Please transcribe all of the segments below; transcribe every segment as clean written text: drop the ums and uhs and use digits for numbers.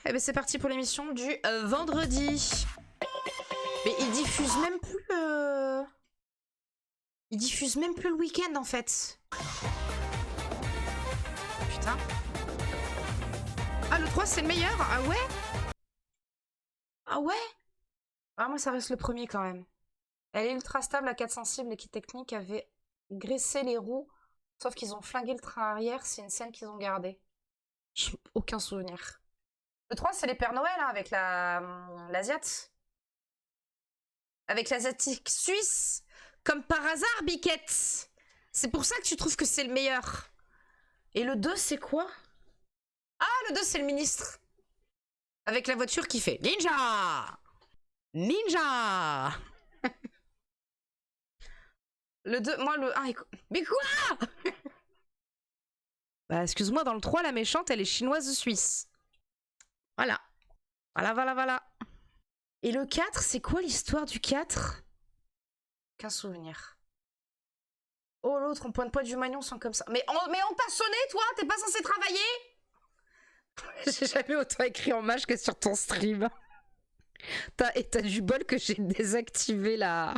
eh ben c'est parti pour l'émission du vendredi. Mais ils diffusent même plus Ils diffusent même plus le week-end en fait. Putain. Ah le 3 c'est le meilleur? Ah ouais? Ah ouais? Ah moi ça reste le premier quand même. Elle est ultra stable à 4 sensibles et qui technique avait graissé les roues. Sauf qu'ils ont flingué le train arrière, c'est une scène qu'ils ont gardée. Aucun souvenir. Le 3 c'est les Pères Noël hein, avec l'Asiate. Avec l'asiatique suisse. Comme par hasard, Biquette. C'est pour ça que tu trouves que c'est le meilleur. Et le 2 c'est quoi? Ah le 2 c'est le ministre. Avec la voiture qui fait Ninja. Ninja. Le 2, moi le 1 mais quoi? Bah excuse-moi, dans le 3, la méchante, elle est chinoise suisse. Voilà. Voilà. Et le 4, c'est quoi l'histoire du 4? Aucun souvenir. Oh l'autre, en point de poids du Magnon sont comme ça. Mais on t'a sonné toi? T'es pas censé travailler? J'ai jamais autant écrit en mage que sur ton stream. Et t'as du bol que j'ai désactivé la...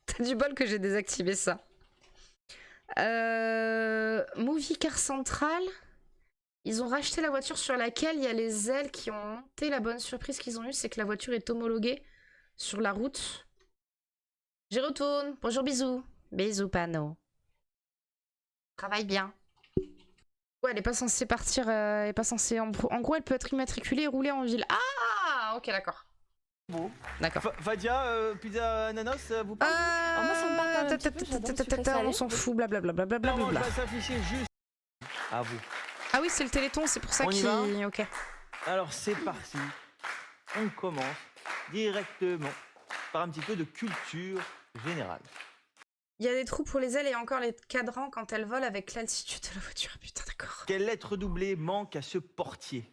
T'as du bol que j'ai désactivé ça. Movie Car Central. Ils ont racheté la voiture sur laquelle il y a les ailes qui ont monté. La bonne surprise qu'ils ont eue, c'est que la voiture est homologuée sur la route. J'y retourne. Bonjour, bisous. Bisous, Pano. Travaille bien. Ouais, elle est pas censée partir. Elle est pas censée. En gros, elle peut être immatriculée et rouler en ville. Ah, ok, d'accord. Bon. D'accord. Fadia, pizza ananas, vous parlez moi ça me parle quand même un petit peu, j'adore le sucré salé. On s'en fout, blablabla. On va s'afficher juste à vous. Ah oui, c'est le Téléthon, c'est pour ça qu'il... Ok. Alors c'est parti. On commence directement par un petit peu de culture générale. Il y a des trous pour les ailes et encore les cadrans quand elles volent avec l'altitude de la voiture. Putain, d'accord. Quelle lettre doublée manque à ce portier?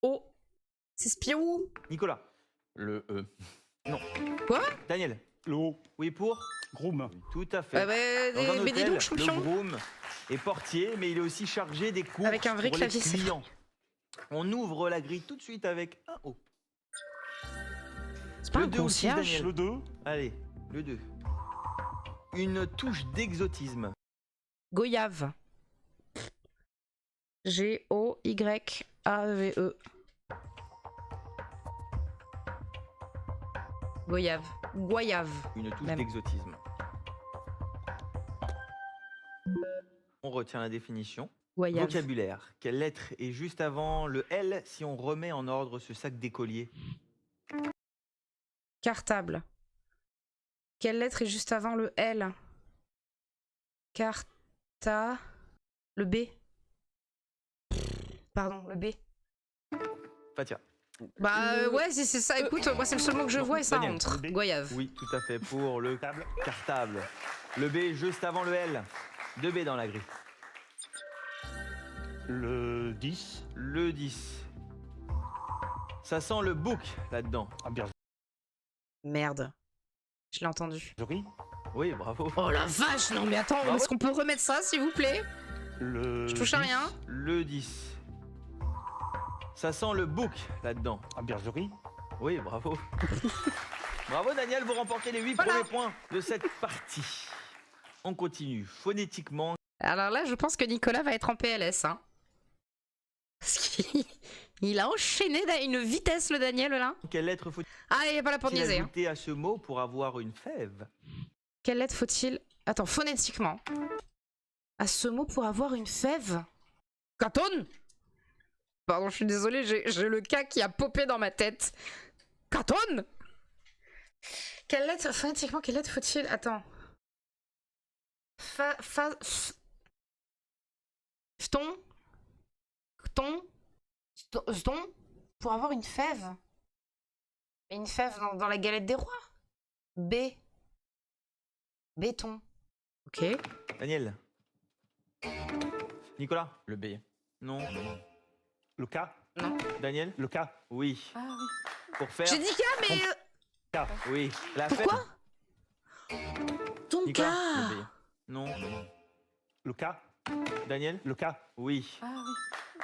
Oh. C'est Spirou. Nicolas. Le E. Non. Quoi? Daniel. Le O. Oui pour Groom. Tout à fait. Dans un Mais dis hôtel, donc, champion. le groom est portier, mais il est aussi chargé des courses Avec un vrai pour les clavier, c'est clients. On ouvre la grille tout de suite avec un O. C'est pas Le un 2 aussi, concierge. Daniel. Le 2. Allez, le 2. Une touche d'exotisme. Goyave. G-O-Y-A-V-E. Goyave. Goyave. Une touche Même. d'exotisme. On retient la définition. Goyave. Vocabulaire. Quelle lettre est juste avant le L si on remet en ordre ce sac d'écolier? Cartable. Quelle lettre est juste avant le L? Carta... Le B. Pardon, le B. Fatia. Bah ouais, si c'est ça, écoute, moi c'est le seul mot que je Non, vois et ça Daniel, rentre. le B. Goyave. Oui, tout à fait, pour le Table. cartable. Le B juste avant le L. 2 B dans la grille. Le 10. Le 10. Ça sent le bouc là-dedans. Ah, bien. Merde. Je l'ai entendu. Bergerie. Oui, bravo. Oh la vache, non mais attends, Bravo. est-ce qu'on peut remettre ça s'il vous plaît? Le Je touche à 10. rien. Le 10. Ça sent le bouc là-dedans. Ah, Bergerie. Oui, bravo. Bravo Daniel, vous remportez les 8 Voilà. premiers points de cette partie. On continue. Phonétiquement, Alors là, je pense que Nicolas va être en PLS. Hein. Parce qu'il a enchaîné une vitesse, le Daniel, là. quelle lettre faut-il Ah, il n'est pas là pour niaiser. Hein. ajouter à ce mot pour avoir une fève? Quelle lettre faut-il... Attends, phonétiquement. À ce mot pour avoir une fève? Canton. Pardon, je suis désolée, j'ai le K qui a popé dans ma tête. Canton. Quelle lettre... Phonétiquement, quelle lettre faut-il... Attends. Phton. Ston. Pour avoir une fève. Et une fève dans la galette des rois. B. Béton. Ok. Daniel. Nicolas. Le B. Non. Le K. Non. Daniel. Le K. Oui. Ah oui. Pour faire. J'ai dit K, mais... K. Oui. La Pourquoi? fève. Ton Nicolas. K. Le B. Non. Le K. Daniel. Le K. Oui. Ah oui.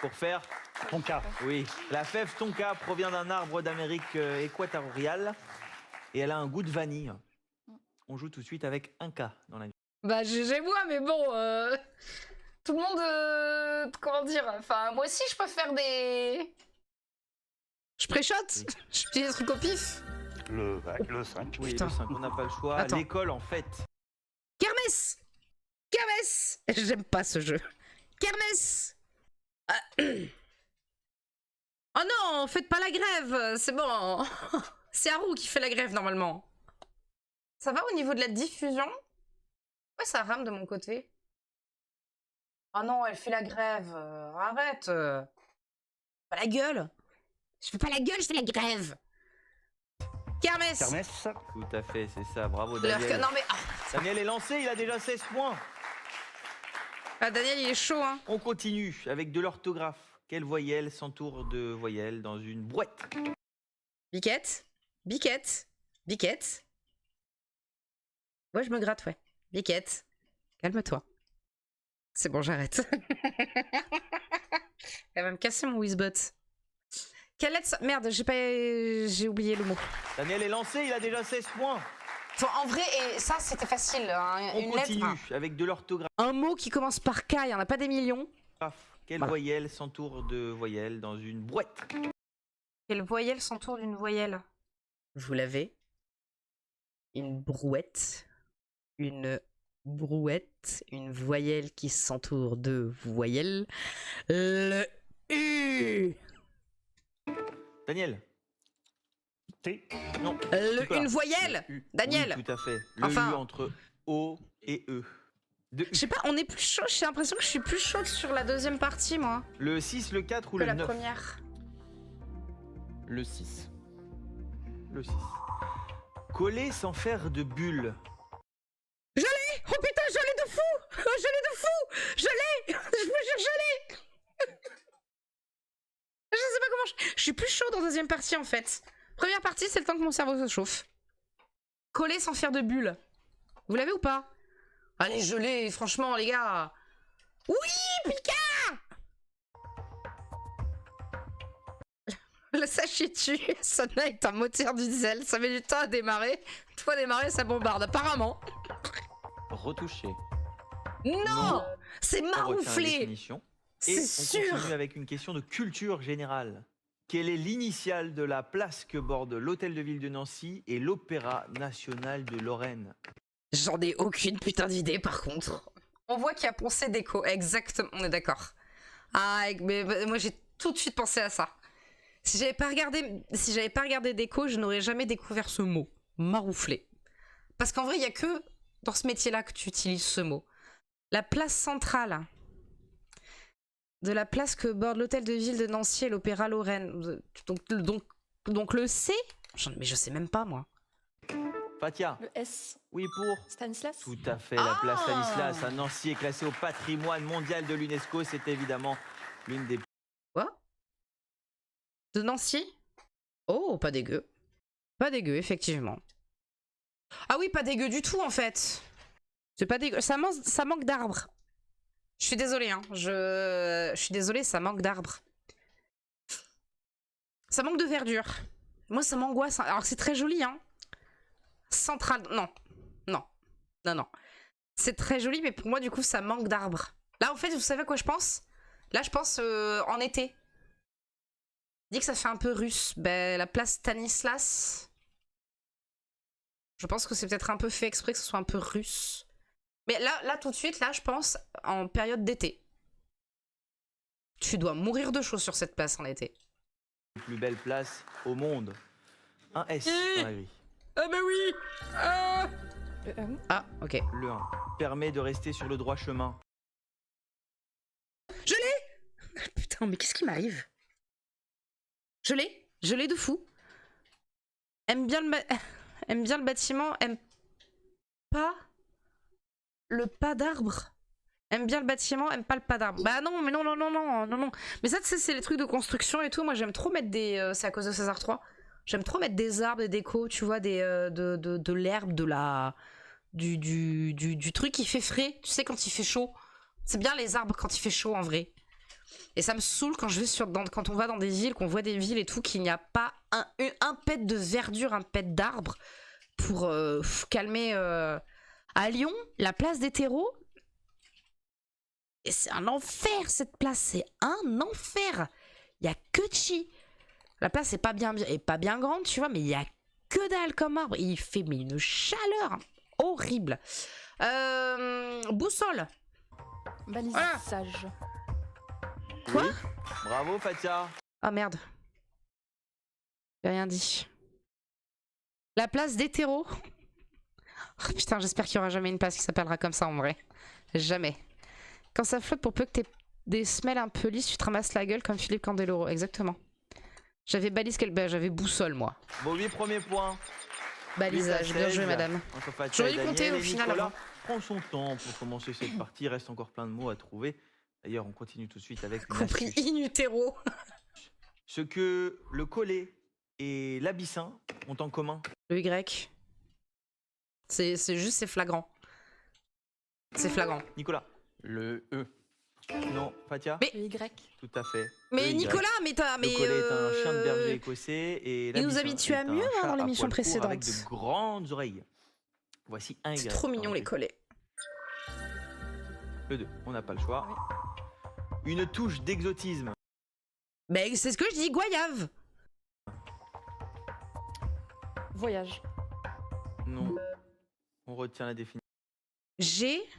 pour faire. Tonka. Oui, la fève tonka provient d'un arbre d'Amérique équatoriale et elle a un goût de vanille. On joue tout de suite avec un K dans la vie. Bah GG moi, mais bon, tout le monde, comment dire, enfin moi aussi je peux faire des... Je préchote, Oui. je dis des trucs au pif. Le 5. Oui, Putain. le 5, on n'a pas le choix. Attends. L'école, en fait. Kermesse. Kermesse. J'aime pas ce jeu. Kermesse. Ah. Oh non, faites pas la grève, c'est bon. C'est Haru qui fait la grève normalement. Ça va au niveau de la diffusion? Ouais, ça rame de mon côté. Oh non, elle fait la grève. Arrête. Pas la gueule. Je fais pas la gueule, je fais la grève. Kermesse. Kermesse. Tout à fait, c'est ça. Bravo, Leur- Daniel. Non mais... Daniel est lancé, il a déjà 16 points. Ah, Daniel, il est chaud, hein. On continue avec de l'orthographe. Quelle voyelle s'entoure de voyelles dans une brouette? Biquette. Biquette. Biquette. Ouais, je me gratte, ouais. Biquette. Calme-toi. C'est bon, j'arrête. Elle va me casser mon Wizbot. Quelle lettre ça... Merde, j'ai oublié le mot. Daniel est lancé, il a déjà 16 points. En vrai, et ça, c'était facile. Hein. On Une continue lettre. avec de l'orthographe. Un mot qui commence par K, il n'y en a pas des millions. Quelle Voilà. voyelle s'entoure de voyelles dans une brouette? Quelle voyelle s'entoure d'une voyelle? Vous l'avez. Une brouette. Une brouette. Une voyelle qui s'entoure de voyelles. Le U. Daniel. T. Non. tu peux Une pas. voyelle. Le U. Daniel. Oui, tout à fait. Le Enfin- U entre O et E. De U. Je sais pas, on est plus chaud. J'ai l'impression que je suis plus chaude sur la deuxième partie, moi, Le 6, le 4 ou que le la 9? première. Le 6. Le 6. Coller sans faire de bulles. Oh putain, je l'ai de fou. Je l'ai de fou. Je l'ai. Je vous jure, je l'ai. Je sais pas comment je suis plus chaude en deuxième partie, en fait. Première partie, c'est le temps que mon cerveau se chauffe. Coller sans faire de bulles. Vous l'avez ou pas? Allez, je l'ai, franchement, les gars. Oui, Pika. Le sachet tue. Sona est un moteur du diesel. Ça met du temps à démarrer. Une fois démarré, ça bombarde. Apparemment. Retouché. Non, Non. c'est On retient la marouflé. définition. Et C'est on sûr. continue avec une question de culture générale. Quelle est l'initiale de la place que borde l'Hôtel de Ville de Nancy et l'Opéra National de Lorraine? J'en ai aucune putain d'idée par contre. On voit qu'il y a Poncé Déco, exactement, on est d'accord. Ah, mais moi j'ai tout de suite pensé à ça. Si j'avais pas regardé Déco, je n'aurais jamais découvert ce mot, marouflé. Parce qu'en vrai, il y a que dans ce métier-là que tu utilises ce mot. La place centrale de la place que borde l'hôtel de ville de Nancy et l'Opéra Lorraine. Donc le C? Mais je sais même pas moi. Fatia. Le S. Oui, pour. Stanislas. Tout à fait, la place Ah. Stanislas à Nancy est classée au patrimoine mondial de l'UNESCO. C'est évidemment l'une des... Quoi? De Nancy? Oh, pas dégueu. Pas dégueu, effectivement. Ah oui, pas dégueu du tout, en fait. C'est pas dégueu. Ça manque d'arbres. Je suis désolée, hein. Je suis désolée, ça manque d'arbres. Ça manque de verdure. Moi, ça m'angoisse. Alors, c'est très joli, hein. Central... Non. Non. Non, non. C'est très joli, mais pour moi, du coup, ça manque d'arbres. Là, en fait, vous savez à quoi je pense? Là, je pense en été. Dit que ça fait un peu russe. Ben, la place Stanislas. Je pense que c'est peut-être un peu fait exprès que ce soit un peu russe. Mais là, tout de suite, là, je pense en période d'été. Tu dois mourir de chaud sur cette place en été. plus belles places au monde. Un S dans la grille. Ah bah oui. Le M. Ah, ok. Le 1 permet de rester sur le droit chemin. Je l'ai. Putain, mais qu'est-ce qui m'arrive? Je l'ai de fou. Aime bien le bâtiment, aime pas le pas d'arbre. Aime bien le bâtiment, aime pas le pas d'arbre. Bah non, mais non. Mais ça, tu sais, c'est les trucs de construction et tout. Moi, j'aime trop mettre des... c'est à cause de César 3. J'aime trop mettre des arbres, des décos, tu vois, de l'herbe, du truc qui fait frais. Tu sais, quand il fait chaud. C'est bien les arbres quand il fait chaud, en vrai. Et ça me saoule quand quand on va dans des villes, qu'on voit des villes et tout, qu'il n'y a pas un pet de verdure, un pet d'arbre pour calmer. À Lyon, la place des terreaux, et c'est un enfer cette place, c'est un enfer. Il y a que chi. La place est pas bien grande, tu vois, mais il y a que dalle comme arbre. Et il fait mais une chaleur horrible. Boussole. Balisage. Quoi? Oui. Bravo, Fatia. Ah merde. J'ai rien dit. La place des terreaux. Oh, putain, j'espère qu'il y aura jamais une place qui s'appellera comme ça en vrai. Jamais. Quand ça flotte, pour peu que t'aies des semelles un peu lisses, tu te ramasses la gueule comme Philippe Candeloro. Exactement. J'avais j'avais boussole moi. Bon, 8 premiers points. Balisage, bien joué madame. Entre Fatia J'aurais et dû compter Daniel, au et final Nicolas avant. prend son temps pour commencer cette partie. Il reste encore plein de mots à trouver. D'ailleurs, on continue tout de suite avec une Compris astuce. in utero. Ce que le collet et l'abyssin ont en commun. Le Y. C'est juste, c'est flagrant. C'est flagrant. Nicolas. Le E. Non, Fatia. Mais- Le Y. Tout à fait. Mais Le Y. Nicolas, mais t'as. Le collet est un chien de berger écossais et il nous l'abyssin habitue à est un mieux, hein, chat dans à l'émission poil court avec précédente. de grandes oreilles. Voici un Y. C'est trop mignon les collets. Le 2, on n'a pas le choix. Une touche d'exotisme. Mais c'est ce que je dis, goyave. Voyage. Non. On retient la définition. G-O-Y-A-V-E.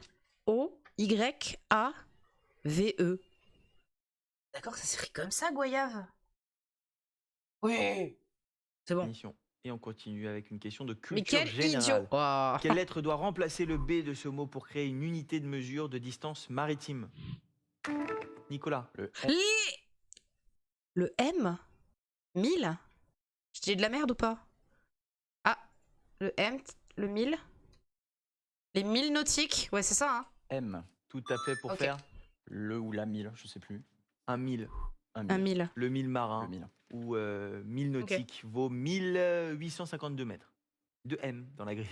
D'accord, ça s'écrit comme ça, goyave. Oui. C'est bon. Et on continue avec une question de Mais culture quel générale. idiot. Oh. Quelle lettre doit remplacer le B de ce mot pour créer une unité de mesure de distance maritime? Nicolas. Le F. Le M 1000. Je dis de la merde ou pas? Ah, le M, le 1000. Les 1000 nautiques. Ouais, c'est ça, hein. M. Tout à fait pour Ok. faire Le ou la 1000, je sais plus. un 1000. Un Un 1000. Le 1000 marin Le 1000. ou 1000 nautiques vaut 1852 mètres. De M dans la grille.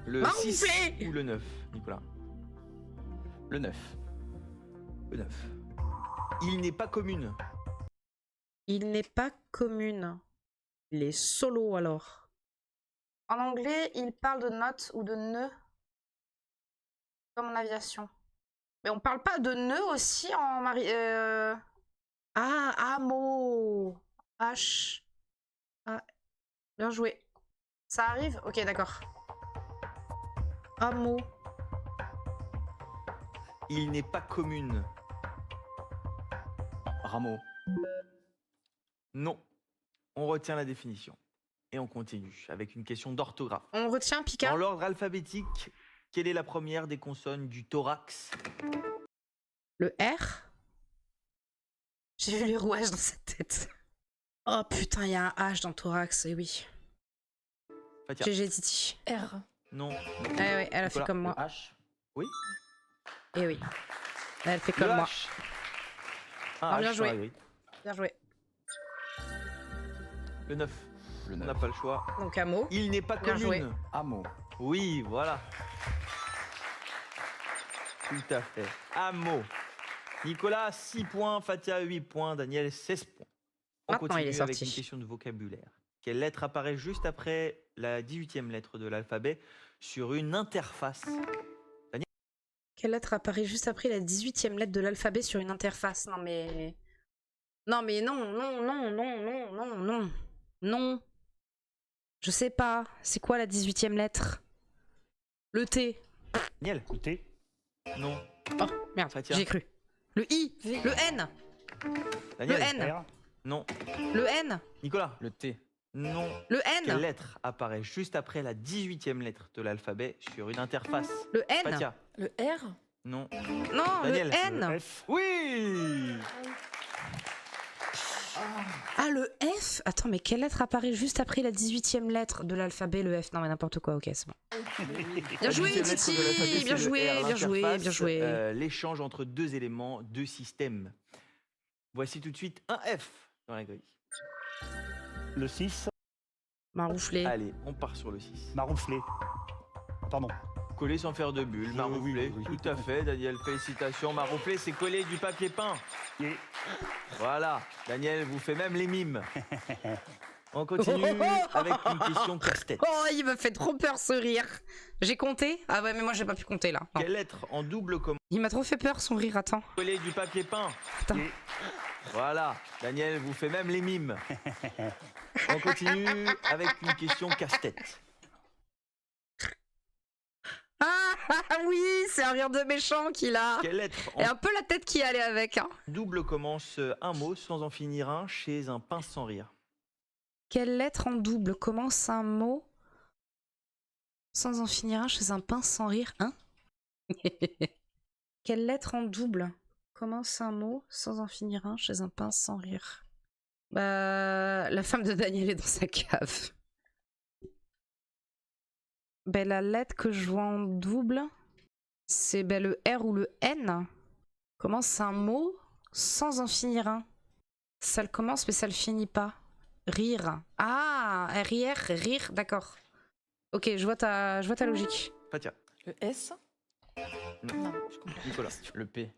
Le Marouflé 6 ou le 9, Nicolas. Le 9. Le 9. Il n'est pas commune. Il n'est pas commune. Il est solo alors. En anglais, il parle de notes ou de nœuds. Comme en aviation. Mais on parle pas de nœuds aussi en Ah, hameau. H. Ah. Bien joué. Ça arrive? Ok, d'accord. Hameau. Il n'est pas commune. Rameau. Non. On retient la définition. Et on continue avec une question d'orthographe. On retient Picard. Dans l'ordre alphabétique, quelle est la première des consonnes du thorax? Le R. J'ai vu les rouages dans sa tête. Oh putain, il y a un H dans le thorax, et oui. Fatia. GG Titi. R. Non. Ouais, ouais, elle a fait Nicolas. comme moi. Le H. Et oui. Elle fait Le comme moi. H. Ah, bien H, joué. Marguerite. Bien joué. Le 9. Le On 9. n'a pas le choix. Donc hameau. Il n'est pas Bien commune. joué. Hameau. Oui, voilà. Tout à fait. Hameau. Nicolas, 6 points. Fatia, 8 points. Daniel, 16 points. On Maintenant, il est continue avec sorti. une question de vocabulaire. Quelle lettre apparaît juste après la 18e lettre de l'alphabet sur une interface? Quelle lettre apparaît juste après la 18e lettre de l'alphabet sur une interface? Non mais... Non mais non, non, non, non, non, non, non. Non. Je sais pas. C'est quoi la 18e lettre? Le T. Daniel? Le T. Non. Oh, merde, Fatia. j'ai cru. Le I. V. Le N. Daniel? Le N. R. Non. Le N. Nicolas? Le T. Non. Le Quelle N. lettre apparaît juste après la 18e lettre de l'alphabet sur une interface? Le N. Fatia? Le R. Non. Non, Daniel. le N. Le F. Oui! Ah, le F. Attends, mais quelle lettre apparaît juste après la 18e lettre de l'alphabet? Le F. Non, mais n'importe quoi, ok, c'est bon. Bien joué, La 18e lettre de l'alphabet, Titi. c'est Bien le joué, R, bien joué, l'interface, bien joué. l'échange entre deux éléments, deux systèmes. Voici tout de suite un F dans la grille. Le 6. Marouflé. Allez, on part sur le 6. Marouflé. Pardon. Coller sans faire de bulles, maroufler, oui. tout à fait, Daniel, félicitations. Maroufler, c'est coller du papier peint. Et Voilà, Daniel vous fait même les mimes. On continue avec une question casse-tête. Oh, il me fait trop peur ce rire. J'ai compté? Ah ouais, mais moi j'ai pas pu compter là. Non. Quelle lettre en double commence Il m'a trop fait peur son rire, attends. coller du papier peint? Attends. Et Voilà, Daniel vous fait même les mimes. On continue avec une question casse-tête. Oui, c'est un rire de méchant qu'il a. Quelle lettre Et en un peu la tête qui allait avec. Hein. double commence un mot sans en finir un chez un pince sans rire? Quelle lettre en double commence un mot sans en finir un chez un pince sans rire, hein? Quelle lettre en double commence un mot sans en finir un chez un pince sans rire? Bah, la femme de Daniel est dans sa cave. Ben, la lettre que je vois en double, c'est ben, le R ou le N. Commence un mot sans en finir un. Ça le commence mais ça le finit pas. Rire. Ah, RIR, rire, d'accord. Ok, je vois ta logique. Fatia, Le S. Non. Non, je comprends. Nicolas. Le P.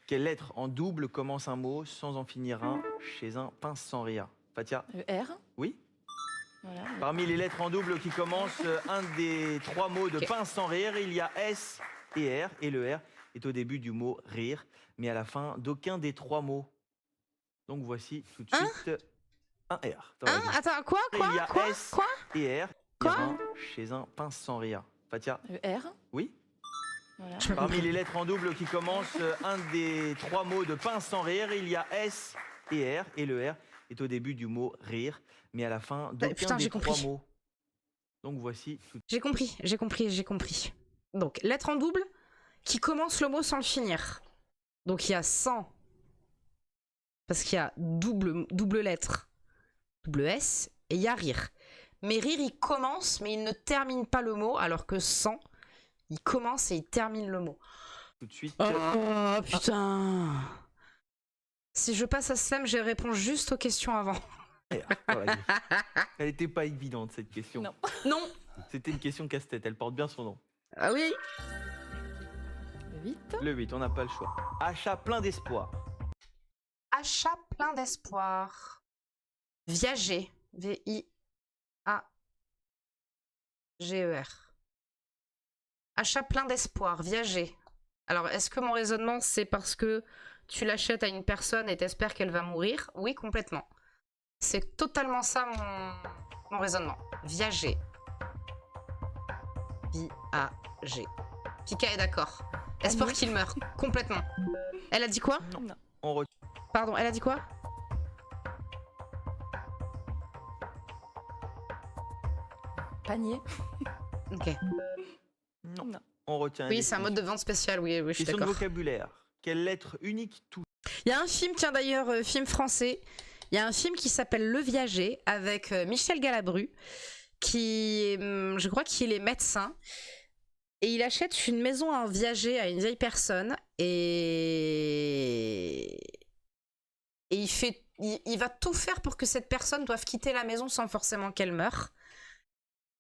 Quelle lettre en double commence un mot sans en finir un chez un pince sans rire? Fatia, Le R. oui? Voilà. Parmi les lettres en double qui commencent un des trois mots de Ok. pince sans rire, il y a S et R. Et le R est au début du mot rire, mais à la fin d'aucun des trois mots. Donc voici tout de suite un R. dans la Hein? vie. Attends, quoi? Il y a Quoi? S Quoi? et R. Quoi? Il y a un chez un pince sans rire. Fatia, Le R. oui? Voilà. Je peux Parmi comprendre. les lettres en double qui commencent un des trois mots de pince sans rire, il y a S et R. Et le R est au début du mot rire, mais à la fin d'aucun putain, des j'ai trois compris. mots. Donc voici tout. J'ai compris. Donc, lettre en double qui commence le mot sans le finir. Donc, il y a sans. Parce qu'il y a double lettre. Double S. Et il y a rire. Mais rire, il commence, mais il ne termine pas le mot. Alors que sans, il commence et il termine le mot. Tout de suite. Oh, putain. Si je passe à SEM, je réponds juste aux questions avant. Voilà. Elle n'était pas évidente cette question. Non. Non. C'était une question casse-tête, elle porte bien son nom. Ah oui. Le 8. Le 8, on n'a pas le choix. Achat plein d'espoir. Achat plein d'espoir. Viager. V-I-A-G-E-R. Achat plein d'espoir. Viager. Alors, est-ce que mon raisonnement, c'est parce que tu l'achètes à une personne et t'espères qu'elle va mourir? Oui, complètement. C'est totalement ça mon raisonnement. Viager. V-A-G. Pika est d'accord. Espoir qu'il meurt. Complètement. Elle a dit quoi? Non. On retient. Pardon, elle a dit quoi? Panier. Ok. Non. Non. On retient. Oui, c'est un mode de vente spécial, oui, je suis Question de d'accord. vocabulaire. Quelle lettre unique touche? Il y a un film, tiens d'ailleurs, film français, il y a un film qui s'appelle Le Viager avec Michel Galabru, qui, je crois qu'il est médecin, et il achète une maison à un viager, à une vieille personne, et il va tout faire pour que cette personne doive quitter la maison sans forcément qu'elle meure.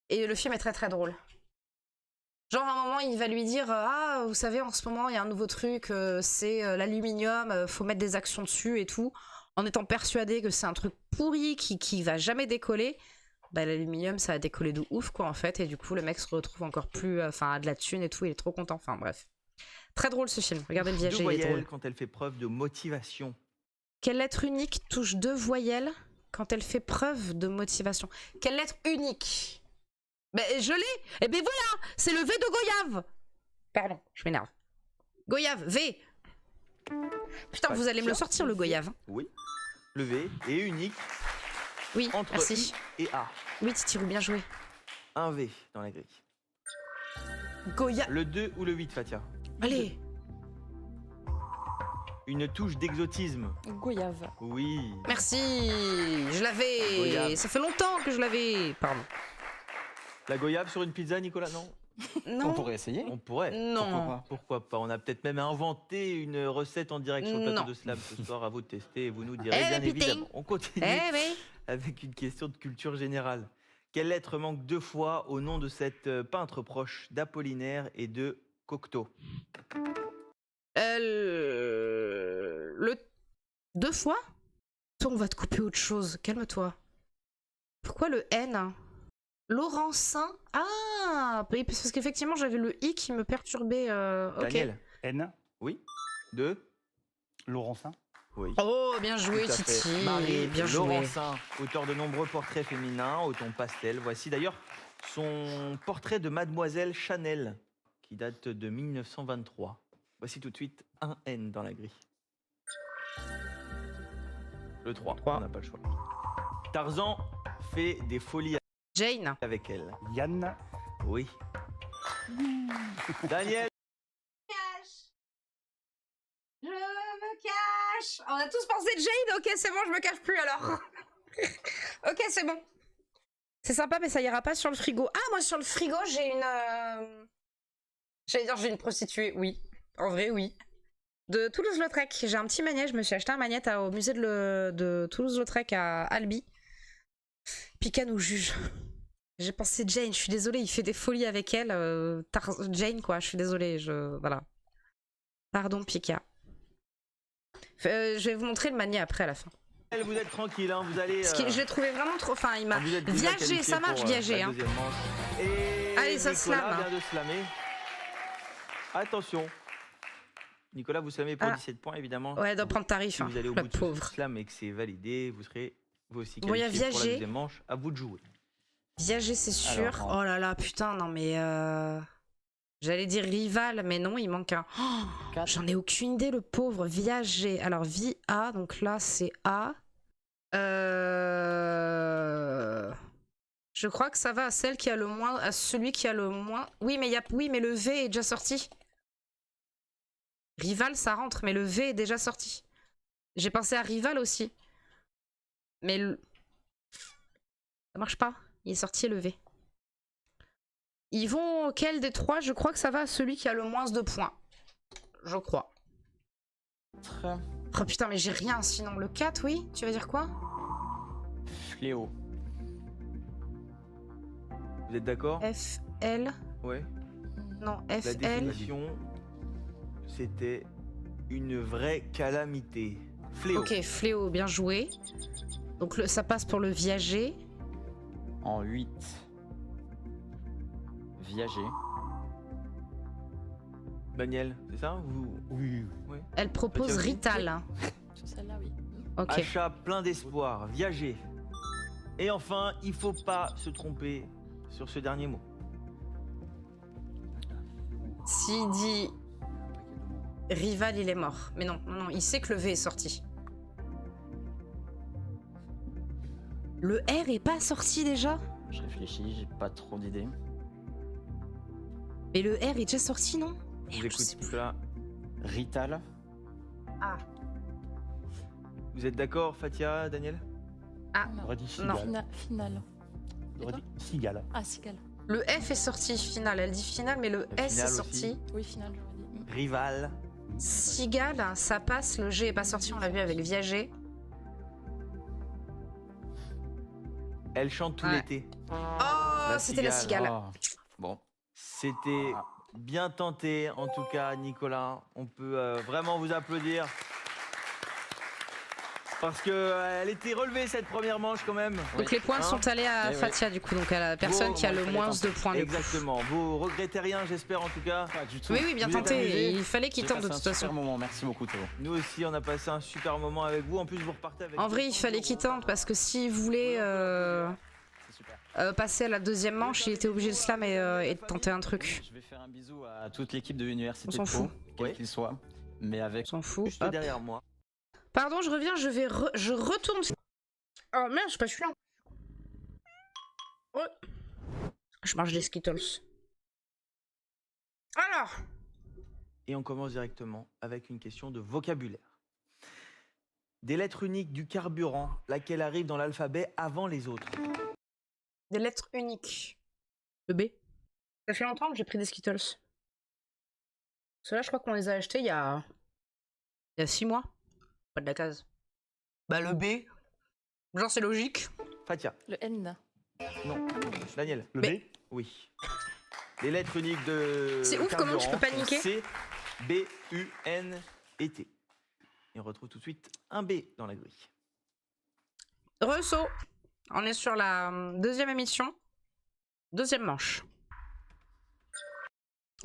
Et le film est très très drôle. Genre à un moment il va lui dire ah vous savez en ce moment il y a un nouveau truc c'est l'aluminium, faut mettre des actions dessus et tout, en étant persuadé que c'est un truc pourri qui va jamais décoller. Bah l'aluminium ça a décollé de ouf quoi en fait, et du coup le mec se retrouve encore plus enfin a de la thune et tout, il est trop content, enfin bref. Très drôle ce film, regardez Le Deux Viager, il est voyelles drôle. quand elle fait preuve de motivation. Quelle lettre unique touche 2 voyelles quand elle fait preuve de motivation? Quelle lettre unique? Ben je l'ai. Et ben voilà, c'est le V de Goyave. Pardon, je m'énerve. Goyave, V. Putain, vous allez me le sortir le Goyave. Oui. Le V est unique Oui, entre merci. I et A. Oui, Titirou, bien joué. Un V dans la grille. Goyave. Le 2 ou le 8, Fatia? Allez. Une touche d'exotisme. Goyave. Oui. Merci. Je l'avais. Goyave. Ça fait longtemps que je l'avais. Pardon. La goyave sur une pizza, Nicolas? Non. On Non. pourrait essayer. On pourrait. Non. Pourquoi pas? On a peut-être même inventé une recette en direct sur le plateau Non. de Slam ce soir. À vous de tester et vous nous direz Eh, bien putain. évidemment. On continue Eh oui. avec une question de culture générale. Quelle lettre manque 2 fois au nom de cette peintre proche d'Apollinaire et de Cocteau? Le 2 fois? Toi, on va te couper autre chose. Calme-toi. Pourquoi le N? Laurencin? Ah, oui, parce qu'effectivement, j'avais le I qui me perturbait. Ok. Daniel? N. Oui. 2. Laurencin. Oui. Oh, bien joué, Tout à fait. Titi. Marie Bien joué. Laurencin, auteur de nombreux portraits féminins au ton pastel. Voici d'ailleurs son portrait de Mademoiselle Chanel, qui date de 1923. Voici tout de suite un N dans la grille. Le 3, on n'a pas le choix. Tarzan fait des folies Jane. avec elle. Yann. Oui. Daniel. Je me cache. On a tous pensé Jane. Ok, c'est bon, je me cache plus alors. Ok, c'est bon. C'est sympa, mais ça ira pas sur le frigo. Ah, moi sur le frigo, j'ai une. J'allais dire, j'ai une prostituée. Oui. En vrai, oui. De Toulouse-Lautrec. J'ai un petit magnet. Je me suis acheté un magnet au musée de Toulouse-Lautrec à Albi. Pika nous juge. J'ai pensé Jane. Je suis désolée. Il fait des folies avec elle. Jane, quoi. Je suis désolée. Voilà. Pardon, Pika. Je vais vous montrer le magnet après à la fin. Vous êtes tranquille, hein, vous allez. Parce que je l'ai trouvé vraiment trop. Enfin, il m'a. vous êtes déjà Viager, qualifié ça marche, pour, viager. la Hein. deuxième manche. Et Allez, ça Nicolas slame. vient de slammer. Attention. Nicolas, vous slamez pour 17 points, évidemment. Ouais, doit prendre tarif. Si Hein. vous allez au Le bout de pauvre. ce slam et que c'est validé, vous serez vous aussi Bon, il y a qualifié pour la Viager. deuxième manche. À vous de jouer. Viager, c'est sûr. Alors, Oh là là, putain, non mais. J'allais dire rival, mais non, il manque un. Oh, j'en ai aucune idée, le pauvre. Viager. Alors, VA, donc là, c'est A. Je crois que ça va à celle qui a le moins. À celui qui a le moins. Oui, mais le V est déjà sorti. Rival, ça rentre, mais le V est déjà sorti. J'ai pensé à Rival aussi. Mais ça marche pas. Il est sorti le V. Ils vont auquel des trois? Je crois que ça va à celui qui a le moins de points. Je crois. Oh putain, mais j'ai rien sinon. Le 4, oui? Tu vas dire quoi? Fléau. Vous êtes d'accord? F, L. Ouais. Non, La F, L. définition, c'était une vraie calamité. Fléau. Ok, fléau, bien joué. Donc ça passe pour le viager. En 8. Viager. Daniel, c'est ça? Oui. Ouais. Elle propose Tiens, aussi. Rital. Sur celle-là, oui. Ok. Achat plein d'espoir, viager. Et enfin, il faut pas se tromper sur ce dernier mot. S'il dit rival, il est mort. Mais non, non, non, il sait que le V est sorti. Le R est pas sorti déjà? Je réfléchis, j'ai pas trop d'idées. Mais le R est déjà sorti, non? Je Merde, vous je sais écoute, plus. Nicolas. Rital. Ah, Vous êtes d'accord, Fatia, Daniel? Non. J'aurais dit Non. cigale. Final. J'aurais dit cigale. Ah, cigale. le F est sorti, final. Elle dit final, mais le Le S est final sorti. aussi. Oui, final, j'aurais dit. Rival. Cigale, ça passe. Le G est pas sorti, on l'a vu avec Viager. Elle chante tout Ouais. l'été. Oh, c'était la cigale. Ah. Bon. C'était bien tenté, en tout cas, Nicolas. On peut vraiment vous applaudir. Parce que elle était relevée, cette première manche, quand même. Donc les points Hein? sont allés à Eh oui. Fatia, du coup, donc à la personne qui a le moins de points. Du coup. Exactement. Vous regrettez rien, j'espère, en tout cas. Pas du tout. Oui, oui, bien Vous êtes tenté. amusé? Il fallait qu'il J'ai tente de passé toute un super façon. moment. Merci beaucoup, Théo. Nous aussi, on a passé un super moment avec vous. En plus, vous repartez avec... En vrai, il fallait qu'il tente parce que s'il voulait C'est super. passer à la deuxième manche, il était obligé de slam et de tenter un truc. Je vais faire un bisou à toute l'équipe de l'université On s'en de Pau, fout. quel Oui. qu'il soit. Mais avec On s'en fout. Juste Hop. derrière moi. Pardon, je reviens, je retourne. Oh merde, c'est pas celui-là. Oh. Je mange des Skittles. Alors, Et on commence directement avec une question de vocabulaire. Des lettres uniques du carburant, laquelle arrive dans l'alphabet avant les autres. des lettres uniques. Le B. Ça fait longtemps que j'ai pris des Skittles. Ceux-là, je crois qu'on les a achetés il y a 6 mois. Pas de la case. Bah le B. Genre c'est logique. Fatia. Le N. Non. Daniel. Le Mais- B. Oui. Les lettres uniques de. C'est ouf, comment tu peux carburant paniquer. sont C, B, U, N et T. Et on retrouve tout de suite un B dans la grille. Resso. On est sur la deuxième émission. Deuxième manche.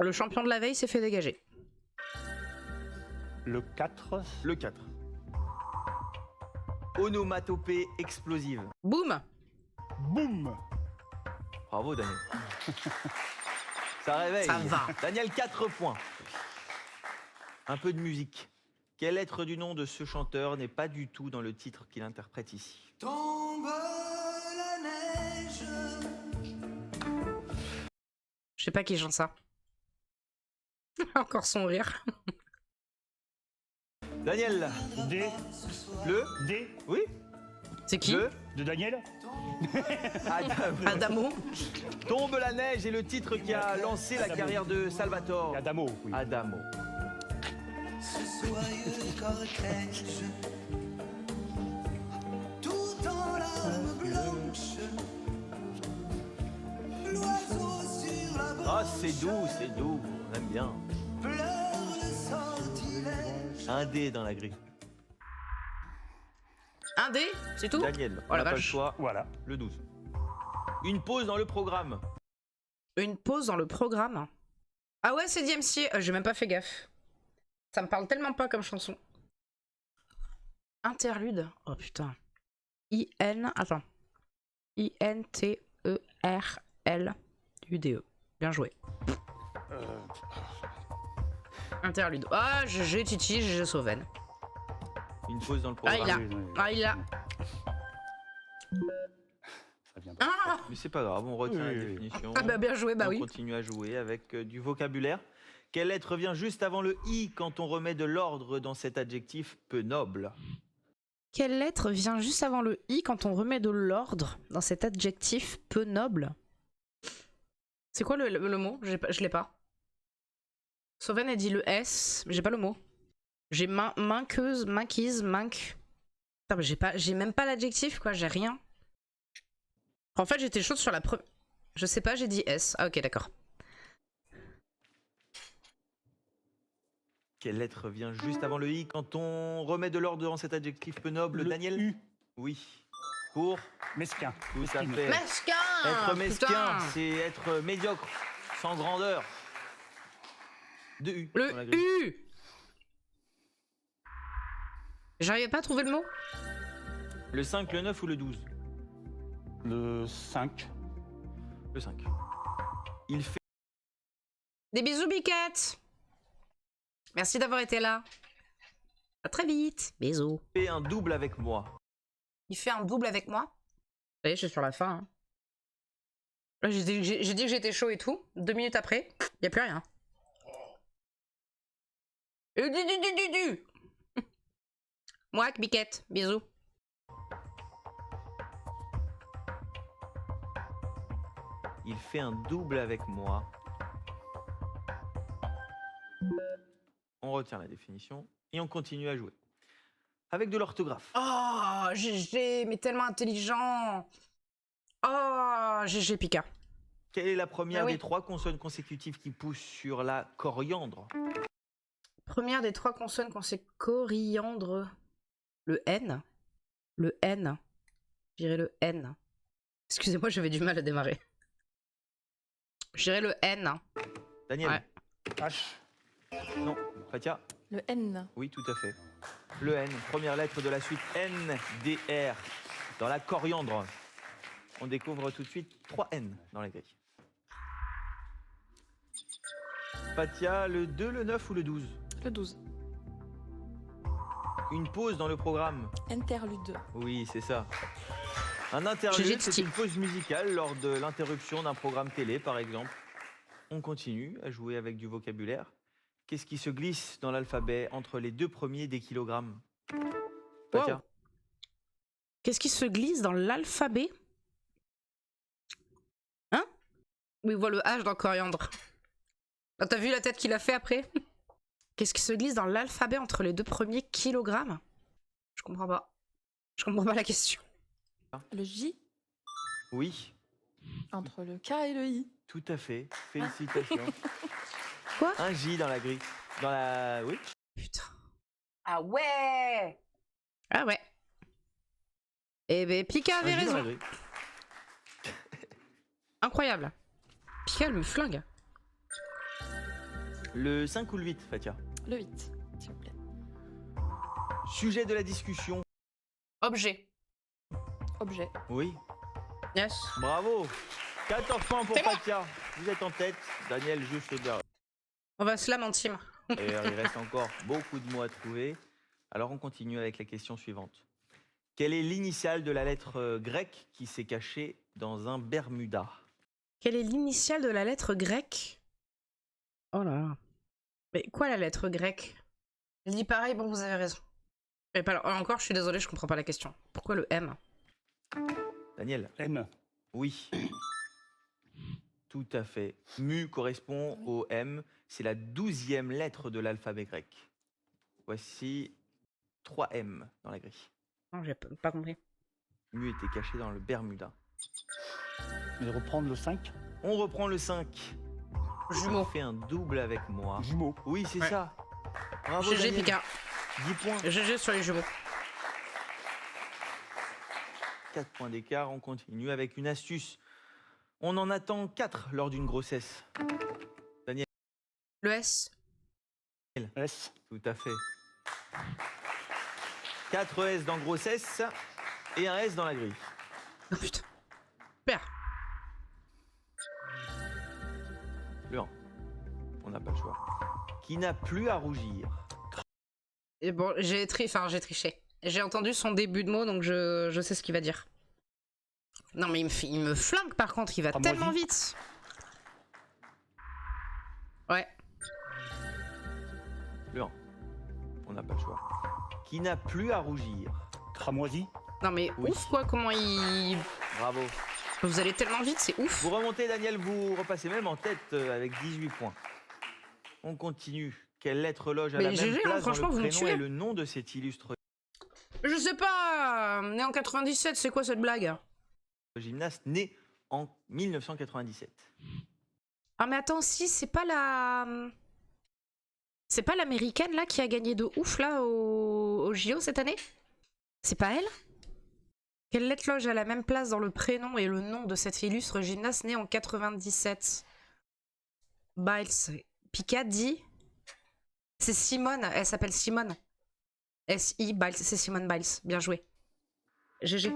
Le champion de la veille s'est fait dégager. Le 4. Le 4. Onomatopée explosive. Boum. Boum. Bravo Daniel. Ça réveille. Ça va. Daniel, 4 points. Un peu de musique. Quelle lettre du nom de ce chanteur n'est pas du tout dans le titre qu'il interprète ici? Tombe la neige. Je sais pas qui chante ça. Encore son rire. Daniel, D. le. D. Oui. C'est qui? Le. De Daniel. Adamo. Adamo. Tombe la neige est le titre qui a lancé la carrière de Salvatore. Adamo. Oui. Adamo. Ce soyeux cortège, tout en larmes blanches, l'oiseau sur la Ah, branche c'est doux, on aime bien. pleure le sortilège. Un D dans la grille. Un dé, c'est tout? Daniel, Oh on la n'a pas le vache. choix, Voilà. le 12. Une pause dans le programme. Une pause dans le programme. Ah ouais, c'est DMC. J'ai même pas fait gaffe. Ça me parle tellement pas comme chanson. Interlude. Oh putain. I-N. Attends. I-N-T-E-R-L-U-D-E. Bien joué. Interlude. Ah, GG Titi, GG Sauven. Une pause dans le Ah, programme. il a. Oui, oui. Ah, il a. Ça vient pas. Ah, Mais c'est pas grave, on retient la Oui, oui, oui. définition. ah bah bien joué, bah on oui. continue à jouer avec du vocabulaire. Quelle lettre vient juste avant le I quand on remet de l'ordre dans cet adjectif peu noble? Quelle lettre vient juste avant le I quand on remet de l'ordre dans cet adjectif peu noble? C'est quoi le mot? Je l'ai pas. Sauven a dit le S, mais j'ai pas le mot. J'ai manqueuse, manquise, manque. Putain, mais j'ai même pas l'adjectif, quoi, j'ai rien. En fait, j'étais chaude sur la première. Je sais pas, j'ai dit S. Ah, ok, d'accord. Quelle lettre vient juste avant le I quand on remet de l'ordre dans cet adjectif peu noble? Le Daniel? U. Oui. Pour Mesquin. tout à Mesquine. fait. Mesquin! Être mesquin, Putain. c'est être médiocre, sans grandeur. De U. dans la Le grille. U! J'arrivais pas à trouver le mot? Le 5, le 9 ou le 12? Le 5. Le 5. Il fait Des bisous, Biquette! Merci d'avoir été là. À très vite. Bisous. un double avec moi. Il fait un double avec moi. Vous voyez, je suis sur la fin. Hein. Là, j'ai dit que j'étais chaud et tout. 2 minutes après, il n'y a plus rien. Du. Moi, Biquette. Bisous. Il fait un double avec moi. On retient la définition et on continue à jouer. Avec de l'orthographe. Oh, GG, mais tellement intelligent. Oh, GG Pika. Quelle est la première Ah oui. des 3 consonnes consécutives qui poussent sur la coriandre? Première des 3 consonnes qu'on sait coriandre. Le N. Le N. Je dirais le N. Excusez-moi, j'avais du mal à démarrer. Je dirais le N. Daniel? Ouais. H. Non. Fatia? Le N. Oui, tout à fait. Le N, première lettre de la suite N, D, R. Dans la coriandre, on découvre tout de suite 3 N dans la grille. Fatia, le 2, le 9 ou le 12? Le 12. Une pause dans le programme. Interlude. Oui, c'est ça. Un GG interlude, c'est Titi. une pause musicale lors de l'interruption d'un programme télé, par exemple. On continue à jouer avec du vocabulaire. Qu'est-ce qui se glisse dans l'alphabet entre les 2 premiers des kilogrammes? Fatia? Wow. Qu'est-ce qui se glisse dans l'alphabet? Hein? Oui, voit le H dans coriandre. Ah, t'as vu la tête qu'il a fait après? Qu'est-ce qui se glisse dans l'alphabet entre les 2 premiers kilogrammes? Je comprends pas. Je comprends pas la question. Le J. Oui. Entre le K et le I. Tout à fait. Félicitations. Quoi? Un J dans la grille. Dans la... Oui. Putain. Ah ouais. Ah ouais. Eh ben, Pika avait Un J dans la raison. grille. Incroyable. Pika, elle me flingue. Le 5 ou le 8, Fatia? Le 8, s'il vous plaît. Sujet de la discussion. Objet. Objet. Oui. Yes. Bravo. 14 points pour C'est bon. Fatia. Vous êtes en tête. Daniel juste derrière. On va se lamenter. Et il reste encore beaucoup de mots à trouver. Alors on continue avec la question suivante. Quelle est l'initiale de la lettre grecque qui s'est cachée dans un Bermuda? Quelle est l'initiale de la lettre grecque? Oh là là. Mais quoi la lettre grecque? Elle dit pareil, bon vous avez raison. Mais pas, encore, je suis désolée, je comprends pas la question. Pourquoi le M? Daniel? M. Oui. Tout à fait. Mu correspond au M. C'est la 12e lettre de l'alphabet grec. Voici 3 M dans la grille. Non, j'ai pas compris. Mu était caché dans le Bermuda. Et reprendre le 5. On reprend le 5. Jumeau. On fait un double avec moi. Jumeau. Oui, c'est Ouais. ça. Bravo GG Daniel. Pika. 10 points. GG sur les jumeaux. 4 points d'écart. On continue avec une astuce. On en attend 4 lors d'une grossesse. Le S. S. Tout à fait. 4 S dans grossesse et un S dans la grille. Oh putain. Super. Le 1. On n'a pas le choix. Qui n'a plus à rougir. Et bon, j'ai triché. J'ai entendu son début de mot, donc je sais ce qu'il va dire. Non mais il me flingue par contre, il va Ah, moi tellement aussi. vite. Ouais. Le 1. On n'a pas le choix. Qui n'a plus à rougir. Cramoisi. Non mais Oui. ouf quoi, comment il... Bravo. Vous allez tellement vite, c'est ouf. Vous remontez, Daniel, vous repassez même en tête avec 18 points. On continue. Quelle lettre loge à Mais la même GG, hein, place dans franchement, le vous me prénom tuez. et le nom de cet illustre Je sais pas, né en 97, c'est quoi cette blague? gymnaste né en 1997? Ah mais attends, si, c'est pas la... C'est pas l'américaine là qui a gagné de ouf là au JO cette année? C'est pas elle? Quelle lettre loge à la même place dans le prénom et le nom de cette illustre gymnaste née en 97? Biles. Pika dit... C'est Simone, elle s'appelle Simone. S-I, Biles, c'est Simone Biles. Bien joué. GG.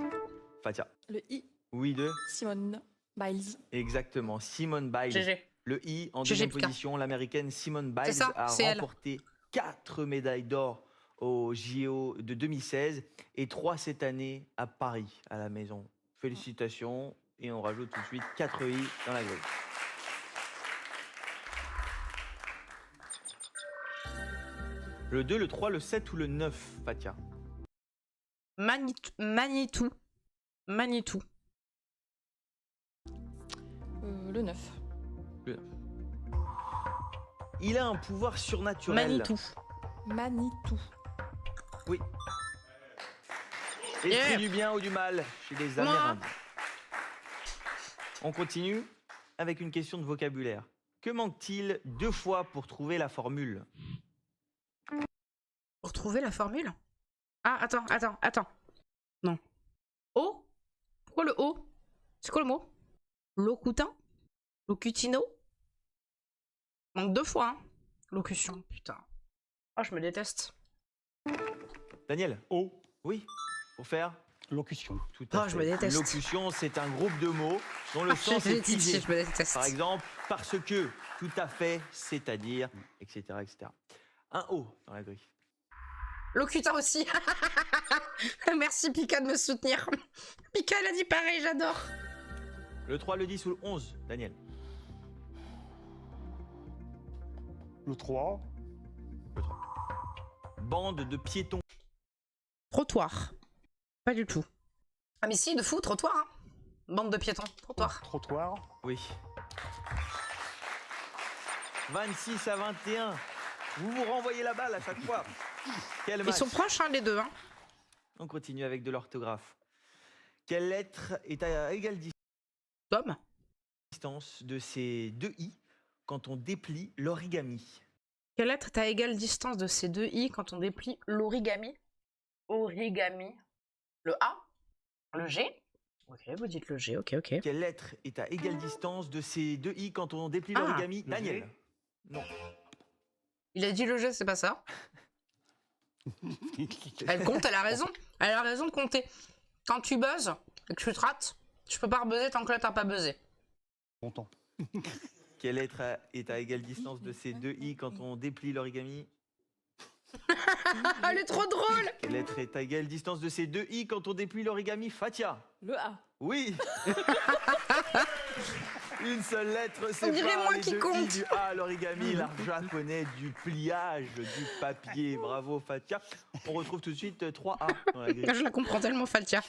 Fatia. Le I. Oui, 2. Simone Biles. Exactement. Simone Biles. GG. Le I en GG, deuxième Pika. position. L'américaine Simone C'est Biles ça, a c'est elle. remporté 4 médailles d'or au JO de 2016 et 3 cette année à Paris, à la maison. Félicitations. Et on rajoute tout de suite 4 I dans la grille. Le 2, le 3, le 7 ou le 9, Fatia? Manitou. Manitou. Le 9. Il a un pouvoir surnaturel. Manitou. Manitou. Oui. Esprit Yeah. du bien ou du mal chez les Moi. Amérindiens. On continue avec une question de vocabulaire. Que manque-t-il 2 fois pour trouver la formule? Pour trouver la formule? Ah, attends. Non. O? Pourquoi le O? C'est quoi le mot? Locutin? Locutino? Manque 2 fois, hein. Locution, putain. Oh, je me déteste. Daniel? O. Oui. Pour faire? Locution. Tout à Oh, fait. je me déteste. Locution, c'est un groupe de mots dont le sens est figé. Je me déteste. Par exemple, parce que, tout à fait, c'est-à-dire, etc., etc. Un O dans la grille. Locutin aussi. Merci Pika de me soutenir. Pika, elle a dit pareil, j'adore. Le 3, le 10 ou le 11, Daniel? Le 3. Le 3. Bande de piétons. Trottoir. Pas du tout. Ah mais si, de fou, trottoir. Hein. Bande de piétons, trottoir. Trottoir. Oui. 26 à 21. Vous vous renvoyez la balle à chaque fois. Quel Ils match. sont proches, hein, les deux. Hein. On continue avec de l'orthographe. Quelle lettre est à égale distance Tom. Distance de ces deux i quand on déplie l'origami. Quelle lettre est à égale distance de ces deux i quand on déplie l'origami? Origami. Le A? Le G? Ok, vous dites le G, ok, ok. Quelle lettre est à égale distance de ces deux i quand on déplie Ah, l'origami? le Daniel. G. Non. Il a dit le G, c'est pas ça. Elle compte, elle a raison. Elle a raison de compter. Quand tu buzzes et que tu te rates, tu peux pas rebuzzer tant que là t'as pas buzzé. Content. Quelle lettre est à égale distance de ces deux i quand on déplie l'origami? Elle est trop drôle! Quelle lettre est à égale distance de ces deux i quand on déplie l'origami? Fatia. Le A. Oui. Une seule lettre On dirait sépare moi les qui deux i compte. du A à l'origami, l'art japonais du pliage du papier. Bravo Fatia. On retrouve tout de suite 3A dans la grille. Je la comprends tellement, Faltia.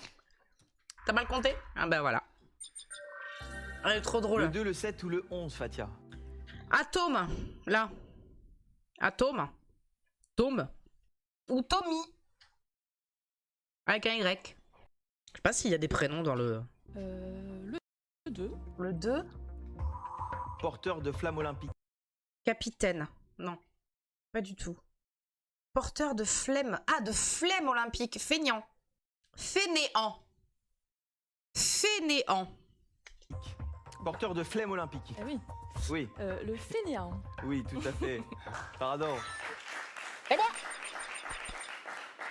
T'as mal compté? Ah bah voilà. Elle est trop drôle. Le 2, le 7 ou le 11, Fatia? Atome, là. Atome. Tome. Ou Tommy. Avec un Y. Je sais pas s'il y a des prénoms dans le... Le 2. Le 2. Porteur de flamme olympique. Capitaine. Non. Pas du tout. Porteur de flemme. Ah, de flemme olympique. Feignant. Fainéant. Fainéant. Porteur de flemme olympique. Ah oui. Oui, Le fainéant. oui, tout à fait. Pardon. Et bon.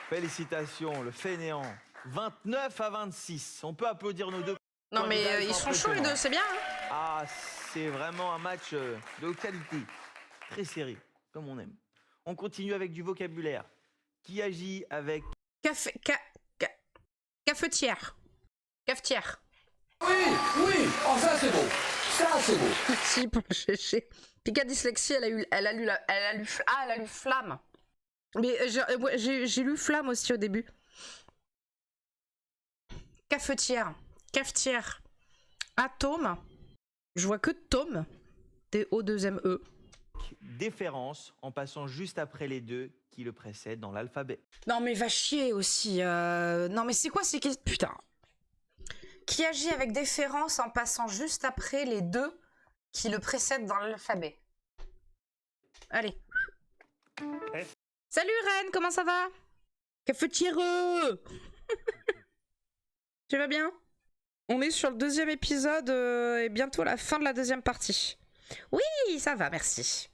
Félicitations, le fainéant. 29 à 26. On peut applaudir nos deux. Non mais candidats ils sont chauds les impressionnants. deux, c'est bien. Hein. Ah, c'est vraiment un match de qualité. Très serré, comme on aime. On continue avec du vocabulaire. Qui agit avec... Cafetière. Cafetière. Oui, oh ça c'est beau, ça c'est beau. Si pour chercher. Pika dyslexie, elle a lu flamme. Mais j'ai lu flamme aussi au début. Cafetière. Cafetière. Atome. Je vois que tome. T-O-2-M-E. déférence en passant juste après les deux qui le précèdent dans l'alphabet. Non mais va chier aussi. Non mais c'est quoi ces questions? Putain. Qui agit avec déférence en passant juste après les deux qui le précèdent dans l'alphabet? Allez. F. Salut Reine, comment ça va? Cafetière. Tu vas bien? On est sur le deuxième épisode et bientôt la fin de la deuxième partie. Oui, ça va, merci.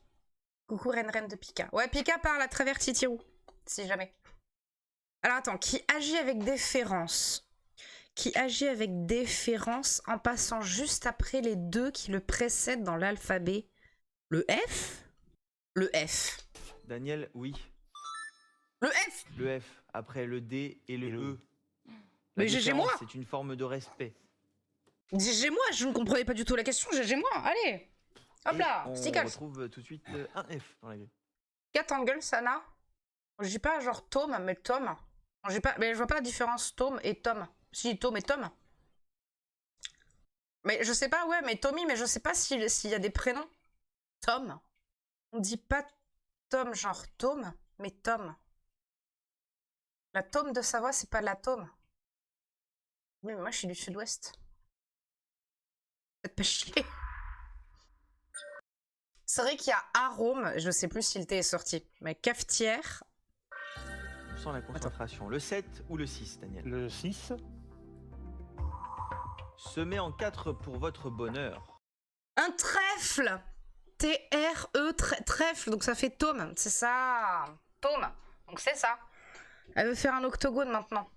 Coucou Reine de Pika. Ouais, Pika parle à travers Titirou, si jamais. Alors attends, qui agit avec déférence? Qui agit avec déférence en passant juste après les deux qui le précèdent dans l'alphabet? Le F? Le F. Daniel, oui. Le F! Le F, après le D et le E. Mais GG moi! C'est une forme de respect. GG moi, je ne comprenais pas du tout la question, GG moi, allez! Hop là, On stickers! retrouve tout de suite un F dans la grille. Cat angle, Sana. Je dis pas genre Tom, mais Tom. Mais je vois pas la différence Tom et Tom. Si, Tom et Tom. Mais je sais pas, ouais, mais Tommy, mais je sais pas s'il y a des prénoms. Tom. On dit pas Tom genre Tom, mais Tom. La Tome de Savoie, c'est pas la Tome. Oui, mais moi je suis du sud-ouest. Faites pas chier. C'est vrai qu'il y a arôme, je sais plus si le thé est sorti, mais cafetière. On sent la concentration. Le 7 ou le 6, Daniel? Le 6. Semez en 4 pour votre bonheur. Un trèfle. T-R-E, trèfle, donc ça fait tome, c'est ça. Tome, donc c'est ça. Elle veut faire un octogone maintenant.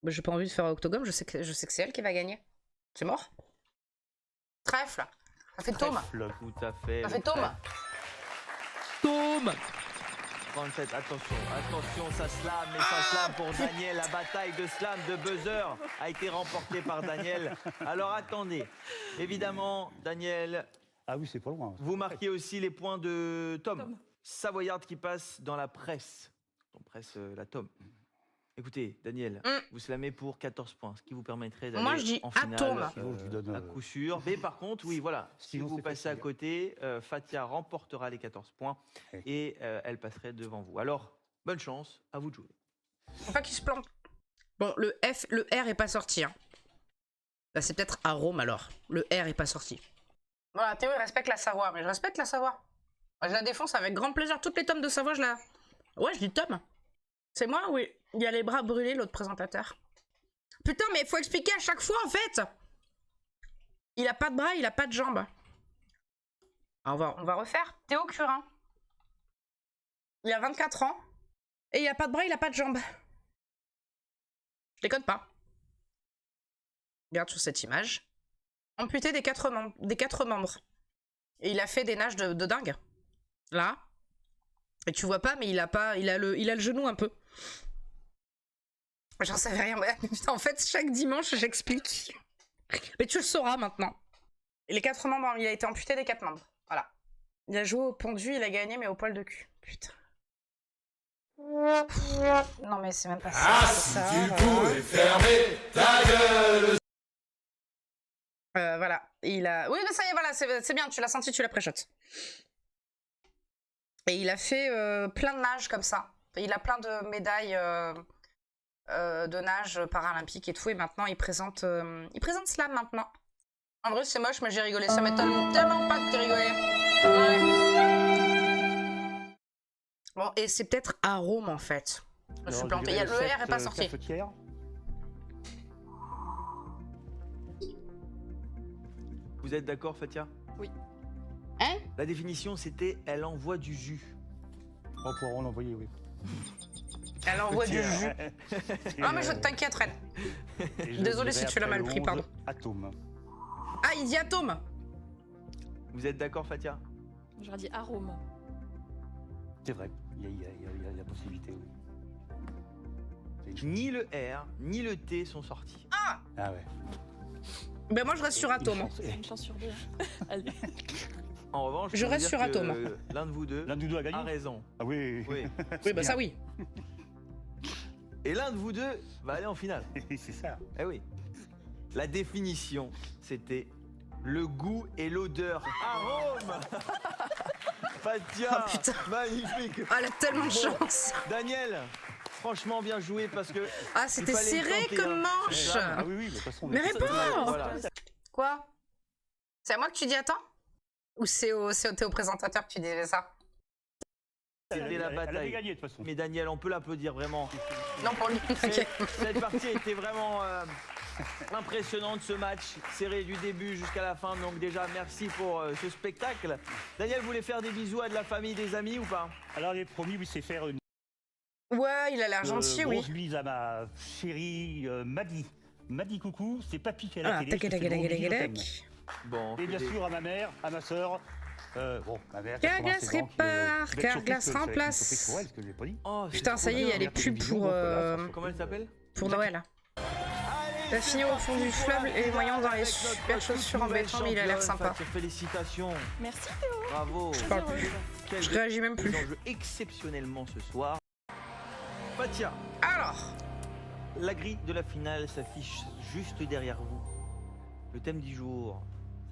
Bah, j'ai pas envie de faire un octogone, je sais que c'est elle qui va gagner. C'est mort. Trèfle, ça fait tome. Trèfle. Tout à fait. Ça le fait tome. trèfle. Tome. 37, attention, ça slam, mais ça slam pour Daniel. La bataille de slam, de buzzer a été remportée par Daniel. Alors attendez, évidemment, Daniel, Ah oui, c'est pas loin. vous marquez aussi les points de Tom. Savoyarde qui passe dans la presse. On presse la Tom. Écoutez, Daniel, vous slamez pour 14 points, ce qui vous permettrait d'aller Moi, je dis en finale atome. Sinon, je lui donne, à coup sûr. Mais par contre, oui, voilà, si sinon, vous c'est passez à facile. côté, Fatia remportera les 14 points et elle passerait devant vous. Alors, bonne chance, à vous de jouer. Faut pas qu'il se plante. Bon, le R est pas sorti. Hein. Bah, c'est peut-être arôme alors. Le R est pas sorti. Voilà, Théo, il respecte la Savoie. Mais je respecte la Savoie. Je la défonce avec grand plaisir. Toutes les tomes de Savoie, je la... Ouais, je dis tome. C'est moi, oui. Il y a les bras brûlés, l'autre présentateur. Putain, mais il faut expliquer à chaque fois, en fait. Il a pas de bras, il a pas de jambes. Alors, on va refaire. Théo Curin. Il a 24 ans. Et il a pas de bras, il a pas de jambes. Je déconne pas. Regarde sur cette image. Amputé des quatre membres. Et il a fait des nages de dingue. Là. Et tu vois pas, mais il a le genou un peu. J'en savais rien. Ouais. Putain, en fait, chaque dimanche, j'explique. Mais tu le sauras maintenant. Et les 4 membres, il a été amputé des 4 membres. Voilà. Il a joué au pendu, il a gagné, mais au poil de cul. Putain. Non, mais c'est même pas ça. Ah, si tu pouvais fermer ta gueule. Voilà. Il a... Oui, mais ça y est, voilà, c'est bien, tu l'as senti, tu l'as pré-shot. Et il a fait plein de nages comme ça. Il a plein de médailles de nage paralympique et tout. Et maintenant, il présente Slam maintenant. En vrai, c'est moche, mais j'ai rigolé. Ça m'étonne tellement pas que t'aies rigolé. Ouais. Bon, et c'est peut-être arôme en fait. Je suis plantée. Le R est pas sorti. Vous êtes d'accord, Fatia? Oui. Hein? La définition, c'était « elle envoie du jus On pourra en envoyer, oui. Elle envoie du jus. Non, mais je t'inquiète, Ren. Désolé si tu l'as mal pris, pardon. Atome. Ah, il dit atome. » Vous êtes d'accord, Fatia? J'aurais dit arôme. C'est vrai, il y a la possibilité, oui. Ni le R, ni le T sont sortis. Ah ouais. Ben moi, je reste sur atome. Une chance sur deux. Allez. En revanche, Je peux reste vous sur dire atome. que l'un de vous deux a gagné. a raison. Ah oui. Oui. Oui, bah ça oui. Et l'un de vous deux va aller en finale. C'est ça. Eh oui. La définition, c'était le goût et l'odeur. Arôme. Fatia, Oh, putain. magnifique. Ah, elle a tellement de chance. Daniel, franchement bien joué parce que... Ah, c'était il fallait le serré tenter, comme hein. manche. Ah oui, mais de toute façon... Mais réponds. Voilà. Quoi? C'est à moi que tu dis attends? Ou c'est au présentateur que tu disais ça? C'était la Elle avait bataille. gagné, de toute façon. Mais Daniel, on peut l'applaudir vraiment. Non, pour lui. Ok. Cette partie a été vraiment impressionnante, ce match serré du début jusqu'à la fin. Donc déjà, merci pour ce spectacle. Daniel, vous voulez faire des bisous à de la famille, des amis ou pas? Alors, les promis, oui, c'est faire une Ouais, il a l'air gentil, oui. grosse bise à ma chérie Maddy. Maddy, coucou, c'est Papy qui est à la Ah, télé. je te fais gros bisous, je t'aime. Bon, Et bien sûr, à ma mère, à ma sœur. Bon, ma mère. Carglass 87 ans, qui, répare, je vais être Carglass surpris que remplace. c'est une surprise pour elle, ce que j'ai pas dit. Oh, c'est Putain, trop ça y est, il y bien. a les pubs Comment elle s'appelle? pour Noël. Allez, La fille au fond du fleuve et les moyens dans les super chaussures en béton, mais il a l'air sympa. Félicitations, Merci Théo. bravo. Je parle plus. Quel Je réagis même plus. enjeu exceptionnellement ce soir. Fatia, Alors, la grille de la finale s'affiche juste derrière vous. Le thème du jour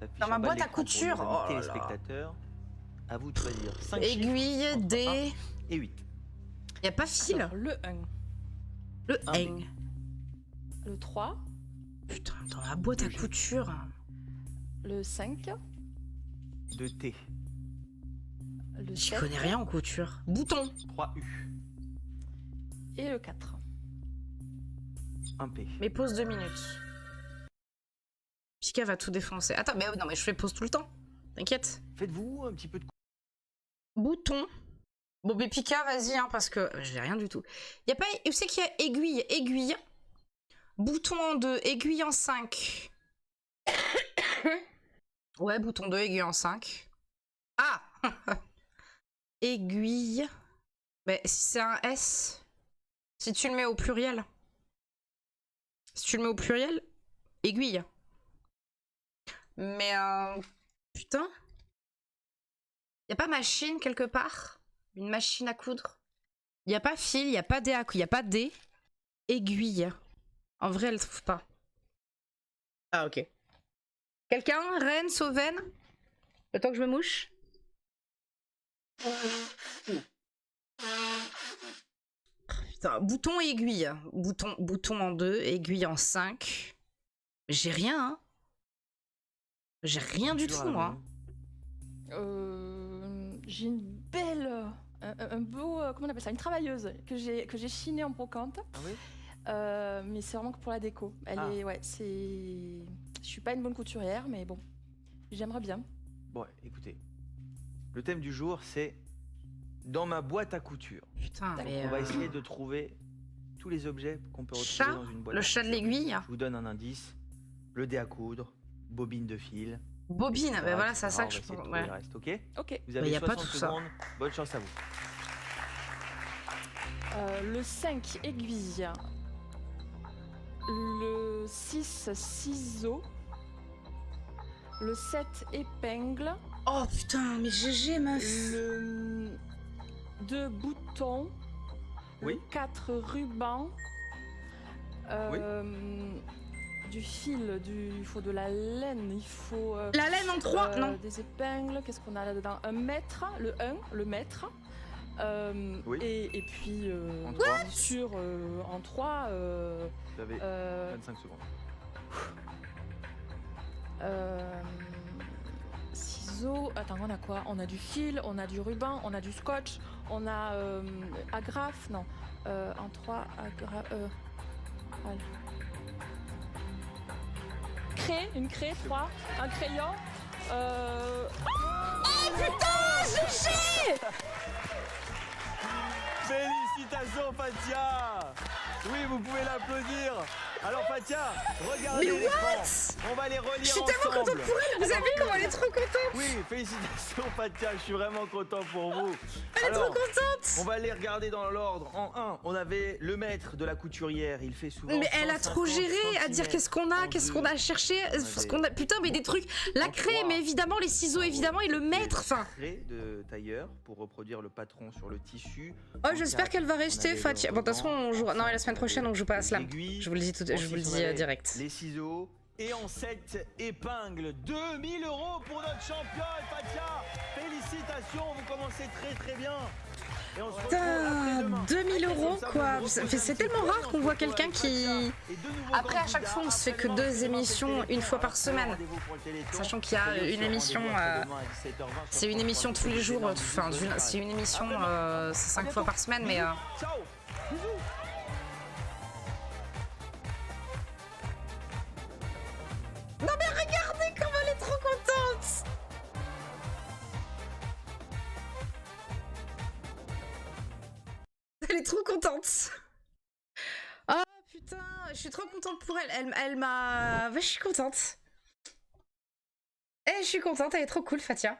s'affiche Dans ma en bas de boîte à l'écran pour couture. nos amis Oh là là. téléspectateurs. À vous de choisir 5 aiguille, chiffres entre dé. 1 et 8. Y a pas fil. Alors, le 1. Le un N. Le 3. Putain, dans la boîte à couture. Le 5. De T. Le J'y 7. connais rien en couture. Bouton. 3 U. Et le 4. 1 P. Mais pause 2 minutes. Pika va tout défoncer. Attends, mais non, mais je fais pause tout le temps. T'inquiète. Faites-vous un petit peu de... Bouton. Bon, mais Pika, vas-y, hein, parce que j'ai rien du tout. Y a pas... Où c'est qu'il y a aiguille? Aiguille. Bouton en 2, aiguille en 5. Ouais, bouton 2, aiguille en 5. Ah. Aiguille. Mais si c'est un S, si tu le mets au pluriel. Si tu le mets au pluriel, aiguille. Mais putain. Y a pas machine quelque part? Une machine à coudre? Y a pas fil, y a pas dé à coudre, y a pas dé. Aiguille. En vrai, elle trouve pas. Ah, ok. Quelqu'un? Reine, Sauvaine? Le temps que je me mouche? Putain, bouton et aiguille. Bouton en 2, aiguille en 5. J'ai rien, hein. J'ai rien du Toujours tout, à la moi. main. J'ai une belle, un beau, comment on appelle ça, une travailleuse que j'ai chinée en brocante. Ah oui. Mais c'est vraiment que pour la déco. Elle Ah. est, ouais, c'est. Je suis pas une bonne couturière, mais bon, j'aimerais bien. Bon, écoutez. Le thème du jour, c'est dans ma boîte à couture. Putain, mais... On va essayer de trouver tous les objets qu'on peut retrouver Chat, dans une boîte. le à chat de couture. l'aiguille. Je vous donne un indice. Le dé à coudre, bobine de fil. Bobine, etc., bah voilà, c'est etc. ça On que va je essayer de pense. trouver Ouais. le reste, ok? Ok. Vous Mais avez y a pas 60 tout ça. secondes. Bonne chance à vous. Le 5, aiguille. Le 6, ciseaux. Le 7, épingle. Oh putain, mais GG, meuf. Le 2, bouton. Oui. Le 4, ruban. Du fil, il faut de la laine, il faut La laine en 3, non. des épingles, qu'est-ce qu'on a là-dedans? Un mètre, le mètre. Oui. Et puis En 3, en 3, vous avez 25 secondes. ciseaux. Attends, on a quoi? On a du fil, on a du ruban, on a du scotch, on a agrafe, non. En 3, agrafe. Voilà. Une craie, 3, un crayon. Oh putain, GG. Félicitations, Fatia! Oui, vous pouvez l'applaudir. Alors, Fatia, regardez Mais l'écran. On va les relire Je suis tellement ensemble. contente pour elle. Vous avez vu comment elle est trop contente? Oui, félicitations, Fatia. Je suis vraiment content pour vous. Elle est trop Alors, contente. on va les regarder dans l'ordre. En 1, on avait le maître de la couturière. Il fait souvent. Mais elle a trop 150 géré à dire centimètres. qu'est-ce qu'on a, En qu'est-ce 2, qu'on a cherché, ce qu'on a. Putain, mais des trucs. La En craie, 3, mais évidemment, les ciseaux, évidemment, et le maître. Enfin. Craie de tailleur pour reproduire le patron sur le tissu. Oh, En j'espère 4, qu'elle va on rester, avait le Fatia. Bon, de toute façon, on joue. Non, et la semaine prochaine, on joue pas à Slam. aiguilles. Je vous le dis tout, je vous le Ensuite, dis on avait direct. Les ciseaux. Et en 7 épingles, 2000 € pour notre championne, Fatia. Félicitations, vous commencez très très bien. Et on se retrouve Putain, après-demain. 2000 Comme € ça, vous quoi. me reposez C'est un petit tellement peu, rare on qu'on se voit retrouve quelqu'un avec qui. Fatia et de nouveaux Après, à chaque candidats. fois, on se fait que Absolument, 2 excusez-moi, émissions, c'était une fois par Téléthon. semaine. Rendez-vous pour le Téléthon. Sachant qu'il y a Soyez une aussi au émission. rendez-vous après-demain à 17h20 sur C'est une France émission 3. tous les jours. Énorme Enfin, bisous, bonne c'est une soirée. émission. À demain. C'est 5 À fois bientôt. par semaine, mais. Ciao. Bisous. Non, mais regardez comme elle est trop contente! Elle est trop contente! Ah putain, je suis trop contente pour elle. Elle m'a. Bah, je suis contente. Eh, je suis contente, elle est trop cool, Fatia.